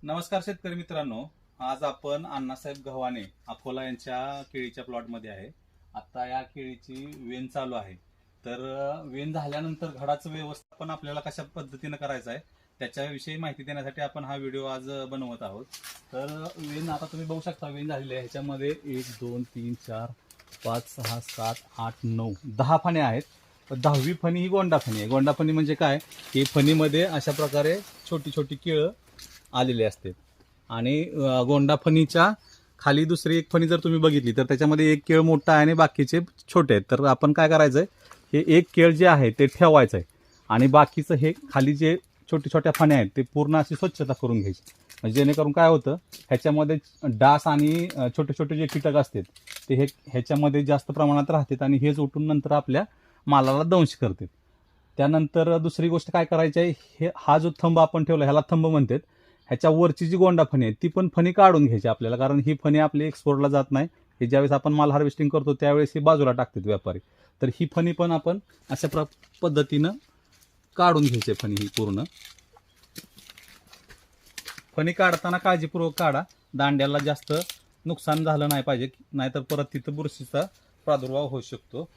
नमस्कार शेतकरी मित्रांनो. आज आपण अण्णासाहेब गव्हाणे अकोला यांच्या केळीच्या प्लॉटमध्ये आहे. आता या केळीची वेन चालू आहे. तर वेन झाल्यानंतर घडाचं व्यवस्थापन आपल्याला कशा पद्धतीनं करायचं आहे त्याच्याविषयी माहिती देण्यासाठी आपण हा व्हिडिओ आज बनवत आहोत. तर वेन आता तुम्ही बघू शकता, वेन झालेली आहे. ह्याच्यामध्ये 1 2 3 4 5 6 7 8 9 10 फण्या आहेत. 10वी फणी ही गोंडा फणी आहे. गोंडा फणी म्हणजे काय, की फणीमध्ये अशा प्रकारे छोटी छोटी केळं आलेले असते. आणि गोंडा फणीच्या खाली दुसरी एक फणी जर तुम्ही बघितली तर त्याच्यामध्ये एक केळ मोठा आहे आणि बाकीचे छोटे आहेत. तर आपण काय करायचंय, हे एक केळ जे आहे ते ठेवायचं आहे आणि बाकीचं हे खाली जे छोट्या छोट्या फण्या आहेत ते पूर्ण अशी स्वच्छता करून घ्यायची. म्हणजे जेणेकरून काय होतं, ह्याच्यामध्ये डास आणि छोटे छोटे जे कीटक असतात ते ह्याच्यामध्ये जास्त प्रमाणात राहतात आणि हेच उठून नंतर आपल्या मालाला दंश करतात. त्यानंतर दुसरी गोष्ट काय करायची आहे, हा जो थंब आपण ठेवला ह्याला थंब म्हणतात. ह्याच्या वरची जी गोंडा फणी आहे ती पण फणी काढून घ्यायची आपल्याला, कारण ही फणी आपली एक्सपोर्टला जात नाही. हे ज्यावेळेस आपण माल हार्वेस्टिंग करतो त्यावेळेस ही बाजूला टाकतात व्यापारी. तर ही फणी पण आपण अशा पद्धतीनं काढून घ्यायची. फणी ही पूर्ण फणी काढताना काळजीपूर्वक काढा. दांड्याला जास्त नुकसान झालं नाही पाहिजे, नाहीतर परत तिथं बुरशीचा प्रादुर्भाव होऊ शकतो.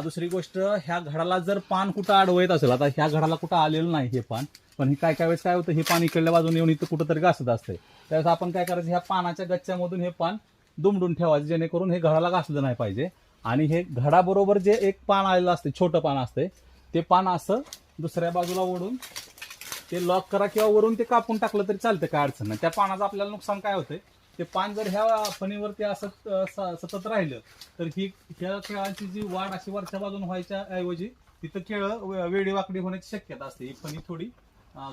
दुसरी गोष्ट, ह्या घडाला जर पान कुठं आडवं येत असेल, आता ह्या घडाला कुठं आलेलं नाही हे पान, पण काय काय वेळेस काय होतं, हे पान इकडल्या बाजूने येऊन इथं कुठंतरी घासत असतंय. त्यावेळेस आपण काय करायचं, ह्या पानाच्या गच्च्यामधून हे पान दुमडून ठेवायचं, जेणेकरून हे घडाला घासलं नाही पाहिजे. आणि हे घडाबरोबर जे एक पान आलेलं असते, छोटं पान असते, ते पान असं दुसऱ्या बाजूला ओढून ते लॉक करा किंवा वरून ते कापून टाकलं तरी चालतं, काय अडचण नाही. त्या पानाचं आपल्याला नुकसान काय होतंय, ते पान जर ह्या फणीवरती असं सतत राहिलं तर ह्या केळांची जी वाढ अशी वरच्या बाजून व्हायच्या ऐवजी तिथं केळं वेडी वाकडी होण्याची शक्यता असते. ही फणी थोडी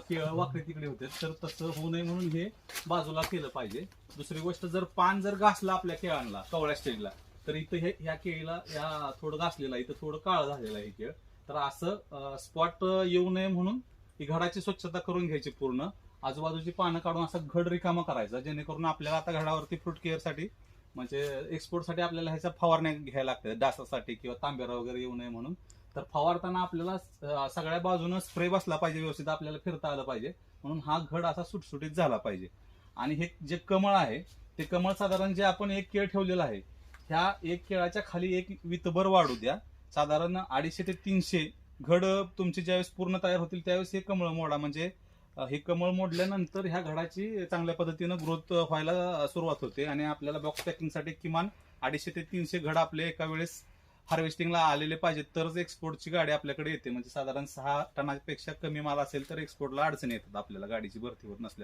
केळं वाकडी तिकडे होते, तर तसं होऊ नये म्हणून हे बाजूला केलं पाहिजे. दुसरी गोष्ट, जर पान जर घासलं आपल्या केळांना कवळ्या स्टेजला, तर इथं ह्या केळीला या थोडं घासलेलं आहे, इथं थोडं काळं झालेलं आहे केळ. तर असं स्पॉट येऊ नये म्हणून ही घडाची स्वच्छता करून घ्यायची. पूर्ण आजूबाजूची पानं काढून असा घड रिकामा करायचा, जेणेकरून आपल्याला आता घडावरती फ्रूट केअरसाठी म्हणजे एक्सपोर्टसाठी आपल्याला ह्याच्या फवारण्या घ्यायला लागतात, डासासाठी किंवा तांबेरा वगैरे येऊ नये म्हणून. तर फवारताना आपल्याला सगळ्या बाजूनं स्प्रे बसला पाहिजे, व्यवस्थित आपल्याला फिरता आलं पाहिजे, म्हणून हा घड असा सुटसुटीत झाला पाहिजे. आणि हे जे कमळ आहे ते कमळ साधारण जे आपण एक केळ ठेवलेलं आहे, ह्या एक केळाच्या खाली एक वितभर वाढू द्या. साधारण 250 ते 300 घड तुमचे ज्यावेळेस पूर्ण तयार होतील त्यावेळेस हे कमळ मोडा. म्हणजे हे कमळ मोडल्यानंतर ह्या घडाची चांगल्या पद्धतीनं ग्रोथ व्हायला सुरुवात होते आणि आपल्याला बॉक्स पॅकिंगसाठी किमान 250 ते 300 घड आपले एका वेळेस हार्वेस्टिंगला आलेले पाहिजेत, तरच एक्सपोर्टची गाडी आपल्याकडे येते. म्हणजे साधारण 6 टनापेक्षा कमी माल असेल तर एक्सपोर्टला अडचणी येतात आपल्याला, गाडीची भरती होत नसल्यामुळे.